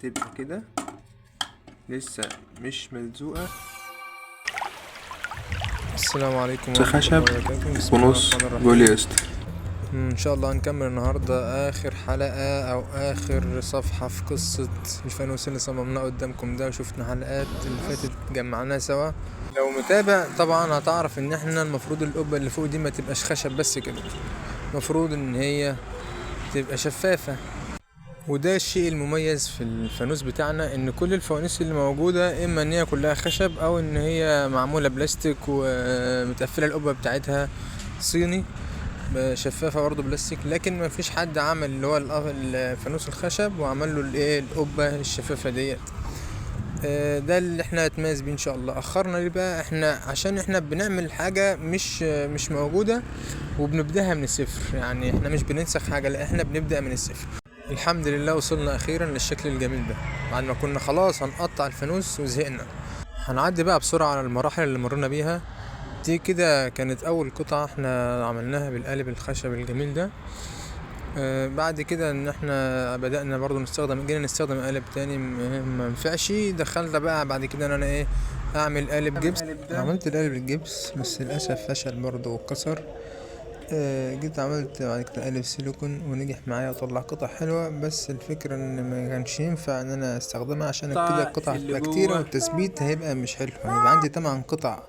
تبقى كده لسه مش ملزوقة. السلام عليكم ورحمة الله وبركاته. بسم الله ونص الرحمن الرحيم. بوليستر. ان شاء الله هنكمل النهاردة اخر حلقة او اخر صفحة في قصة الفانوس اللي صممناه قدامكم ده، وشفنا حلقات اللي فاتت جمعناها سوا. لو متابع طبعا هتعرف ان احنا المفروض القبة اللي فوق دي ما تبقاش خشب بس كده، المفروض ان هي تبقى شفافة. وده الشيء المميز في الفانوس بتاعنا، ان كل الفوانيس اللي موجودة اما ان هي كلها خشب او ان هي معمولة بلاستيك ومتقفلة القبة بتاعتها صيني شفافة برضه بلاستيك، لكن ما فيش حد عمل اللي هو الفانوس الخشب وعمل له الايه القبة الشفافة ديت. ده اللي احنا نتميز بيه ان شاء الله. اخرنا ليه بقى؟ احنا عشان احنا بنعمل حاجة مش موجودة وبنبدأها من الصفر، يعني احنا مش بننسخ حاجة، لا احنا بنبدأ من الصفر. الحمد لله وصلنا اخيرا للشكل الجميل ده بعد ما كنا خلاص هنقطع الفانوس وزهقنا. هنعدي بقى بسرعة على المراحل اللي مرينا بيها. دي كده كانت اول قطعة احنا عملناها بالقالب الخشب الجميل ده. بعد كده ان احنا بدأنا برضو جينا نستخدم قالب تاني ما نفعش، دخلنا بقى بعد كده ان انا ايه اعمل قالب جبس. عملت القالب الجبس بس للاسف فشل برضو واتكسر. جيت عملت بعد كده قالب سيليكون ونجح معايا وطلع قطع حلوة، بس الفكرة ان ما كانش ينفع ان انا استخدمها عشان كده القطع هتبقى كتيرة والتثبيت هيبقى مش حلو، هيبقى عندي 8 قطع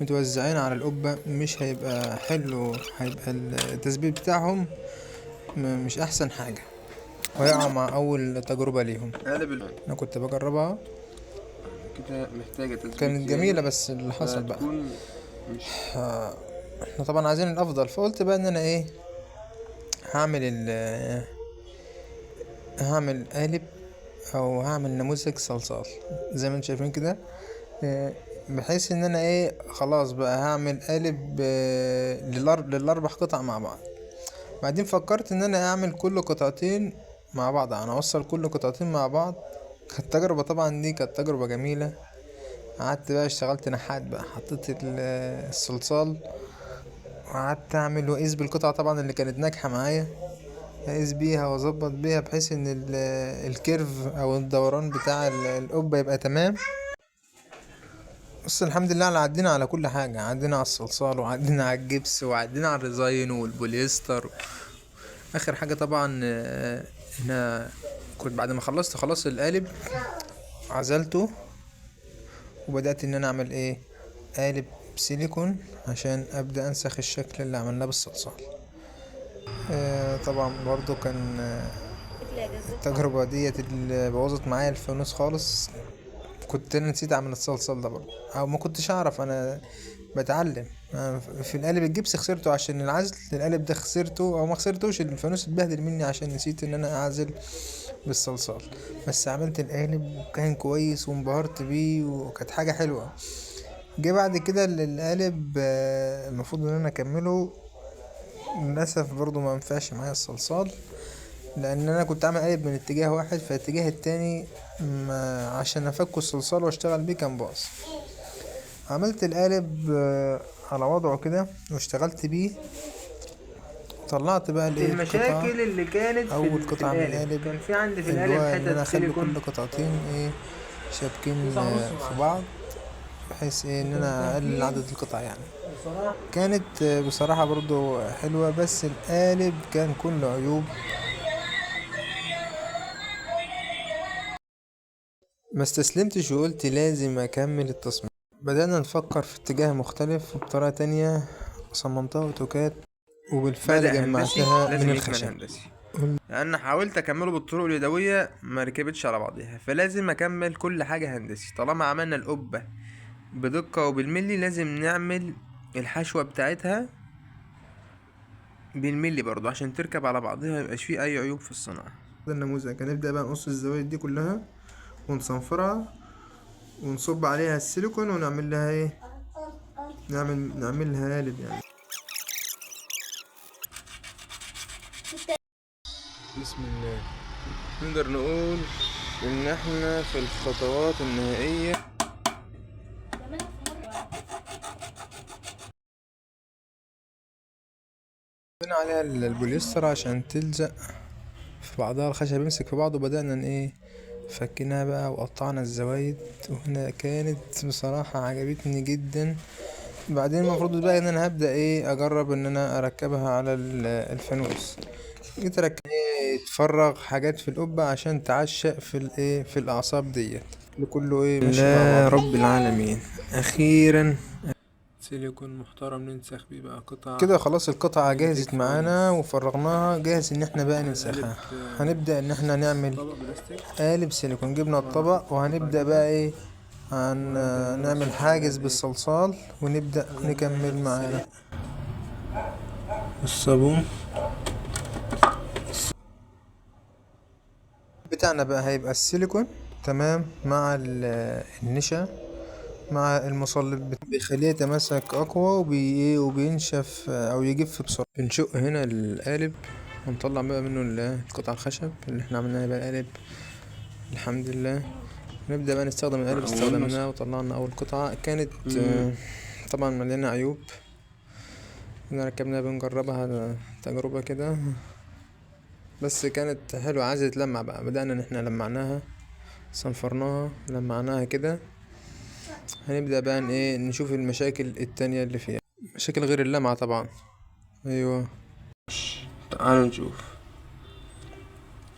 متوزعين على القبة مش هيبقى حلو، هيبقى التثبيت بتاعهم مش احسن حاجة، ويقع مع اول تجربة ليهم. انا كنت بجربها كده محتاجة تثبيت كانت جميلة، بس اللي حصل بقى احنا طبعا عايزين الافضل، فقلت بقى ان انا ايه هعمل هعمل قالب او هعمل نموذج صلصال زي ما انتم شايفين كده. بحيث ان انا ايه خلاص بقى هعمل قالب للاربع قطع مع بعض. بعدين فكرت ان انا اعمل كل قطعتين مع بعض، انا اوصل كل قطعتين مع بعض. كانت تجربة طبعا، دي كانت تجربة جميلة. قعدت بقى اشتغلت نحات بقى، حطيت الصلصال وقعدت اعمل واقيس بالقطعة طبعا اللي كانت ناجحة معايا، اقيس بيها واظبط بيها بحيث ان الكيرف او الدوران بتاع القبة يبقى تمام. بس الحمد لله عدينا على كل حاجة، عدينا على الصلصال وعدينا على الجبس وعدينا على الريزاين والبوليستر. اخر حاجة طبعا هنا كنت بعد ما خلصت خلاص القالب عزلته وبدأت ان انا اعمل ايه قالب سيليكون عشان ابدأ انسخ الشكل اللي عملناه بالصلصال. طبعا برضو كان التجربة ديت اللي بوظت معايا الفانوس خالص. كنت انا نسيت اعمل الصلصال ده برضو، او ما كنتش اعرف، انا بتعلم. في القالب الجبس خسرته عشان العزل، القالب ده خسرته او ما خسرتوش، الفانوس اتبهدل مني عشان نسيت ان انا اعزل بالصلصال. بس عملت القالب وكان كويس وانبهرت بيه وكانت حاجة حلوة. جه بعد كده القالب المفروض ان انا اكمله، للاسف برضو ما ينفعش معايا الصلصال، لان انا كنت عامل قالب من اتجاه واحد فالاتجاه التاني ما عشان افك الصلصال واشتغل بيه كان باظ. عملت القالب على وضعه كده واشتغلت بيه. طلعت بقى الايه المشاكل اللي كانت اول في قطعة من القالب كان في عندي في اللي القالب هو ان انا حتت اخلي سيليكون. كل قطعتين ايه شابكين في بعض، بحيث ايه ان انا اقلل عدد القطع يعني. كانت بصراحة برضو حلوة، بس القالب كان كله عيوب. ما استسلمتش وقلت لازم اكمل التصميم. بدأنا نفكر في اتجاه مختلف وبطريقة تانية، صممتها اوتوكاد وبالفعل بدأ هندسي جمعتها لازم من يكمل الخشب. هندسي، لأن حاولت أكمله بالطرق اليدوية ما ركبتش على بعضها، فلازم أكمل كل حاجة هندسي. طالما عملنا القبة بدقة وبالملي لازم نعمل الحشوة بتاعتها بالملي برضو عشان تركب على بعضها ميبقاش فيه أي عيوب في الصناعة. ده النموذج. هنبدأ بقى نقص الزوايد دي كلها ونصنفرها ونصب عليها السيليكون ونعمل لها ايه نعمل لها قالب يعني. بسم الله. نقدر نقول ان احنا في الخطوات النهائية. حطينا عليها البوليستر عشان تلزق في بعضها، الخشب يمسك في بعضه. وبدأنا ايه فكيناها بقى وقطعنا الزوايد، وهنا كانت بصراحة عجبتني جدا. بعدين المفروض بقى ان انا هبدأ ايه اجرب ان انا اركبها على الفانوس. جيت اركب تفرغ حاجات في القبة عشان تعشق في الايه في الاعصاب ديت اللي كله ايه ماشي مع لا بعض. رب العالمين، اخيرا سيليكون محترم ننسخ بيه بقى قطع كده. خلاص القطعة اللي جهزت تكفي معانا كويس. وفرغناها، جاهز ان احنا بقى ننسخها. هنبدأ ان احنا نعمل طبق بلاستيك. قالب سيليكون. جبنا الطبق وهنبدأ بقى ايه نعمل حاجز بالصلصال ونبدأ نكمل معانا الصابون بتاعنا. بقى هيبقى السيليكون تمام مع النشا مع المصلب بيخليه يتماسك اقوى وبينشف او يجف بسرعة. بنشق هنا القالب ونطلع بقى منه القطع الخشب اللي احنا عملناها بقى القالب الحمد لله. نبدأ بقى نستخدم القالب. استخدمناه وطلعنا اول قطعة كانت طبعا مليانة عيوب. كنا ركبناها بنجربها تجربة كده بس كانت حلوة عايزة تلمع بقى. بدأنا ان احنا لمعناها صنفرناها لمعناها كده. هنبدأ بقى ايه نشوف المشاكل التانية اللي فيها، مشاكل غير اللمعة طبعا. ايوه تعالوا نشوف.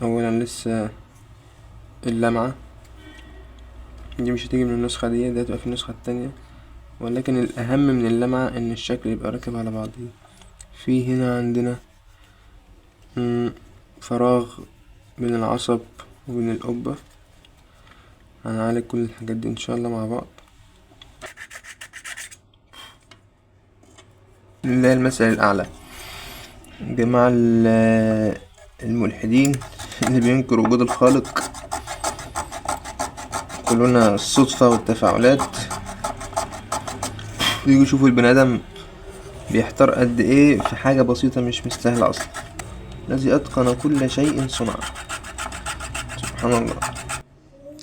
اولا لسه اللمعة دي مش هتيجي من النسخة دي هتبقى في النسخة التانية، ولكن الأهم من اللمعة إن الشكل يبقى راكب على بعضه. في هنا عندنا فراغ بين العصب وبين القبة. هنعالج كل الحاجات دي إن شاء الله مع بعض. لله المثل الأعلى. جماعة الملحدين اللي بينكروا وجود الخالق يقولون الصدفة والتفاعلات، يجوا يشوفوا البني آدم بيحتار قد ايه في حاجة بسيطة مش مستاهلة أصلا. الذي أتقن كل شيء صنع. سبحان الله.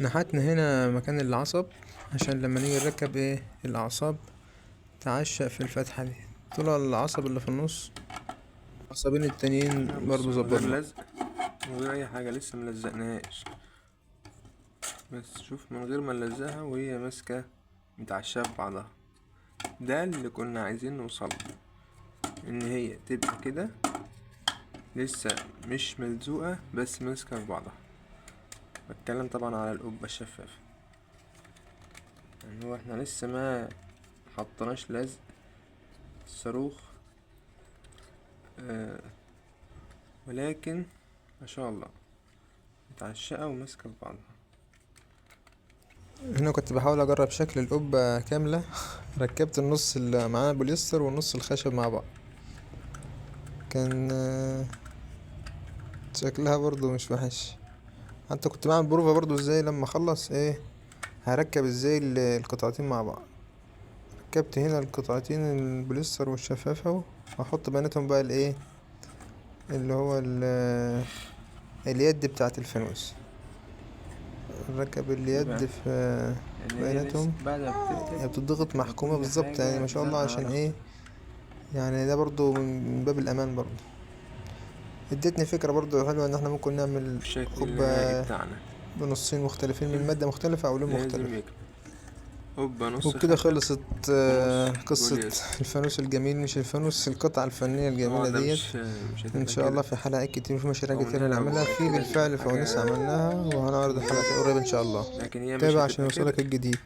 نحتنا هنا مكان العصب عشان لما نيجي نركب ايه الأعصاب تعشق في الفتحة دي. طلع العصب اللي في النص العصبين التانيين برضو ظبطنا. لزق من غير أي حاجة، لسه ملزقناهاش، بس شوف من غير ما نلزقها وهي ماسكة متعشقة في بعضها. ده اللي كنا عايزين نوصله، إن هي تبقى كده لسه مش ملزوقة بس ماسكة في بعضها. بتكلم طبعا على القبة الشفافة، يعني هو احنا لسه ما حطناش لزق الصاروخ ولكن ما شاء الله متعشقة وماسكة في بعضها. هنا كنت بحاول اجرب شكل القبة كاملة. ركبت النص اللي معانا بوليستر والنص الخشب مع بعض. كان شكلها برضو مش وحش. حتى كنت بعمل بروفة برضو ازاي لما اخلص ايه هركب ازاي القطعتين مع بعض. ركبت هنا القطعتين البوليستر والشفافة واحط بيناتهم بقى الايه اللي هو اليد بتاعت الفانوس. نركب اليد في بيناتهم. هي بتضغط محكومة بالظبط يعني ما شاء الله. عشان ايه يعني ده برضو من باب الامان برضو. ادتني فكرة برضو حلوة ان احنا ممكن نعمل قبة بنصين مختلفين من مادة مختلفة او لون مختلف. وبكده خلصت قصة الفانوس الجميل، مش الفانوس، القطعة الفنية الجميلة ديت. ان شاء الله في حلقات كتير وفي مشاريع كتير هنعملها. في بالفعل فوانيس عملناها وهنعرض الحلقات قريب ان شاء الله. تابع عشان يوصلك الجديد.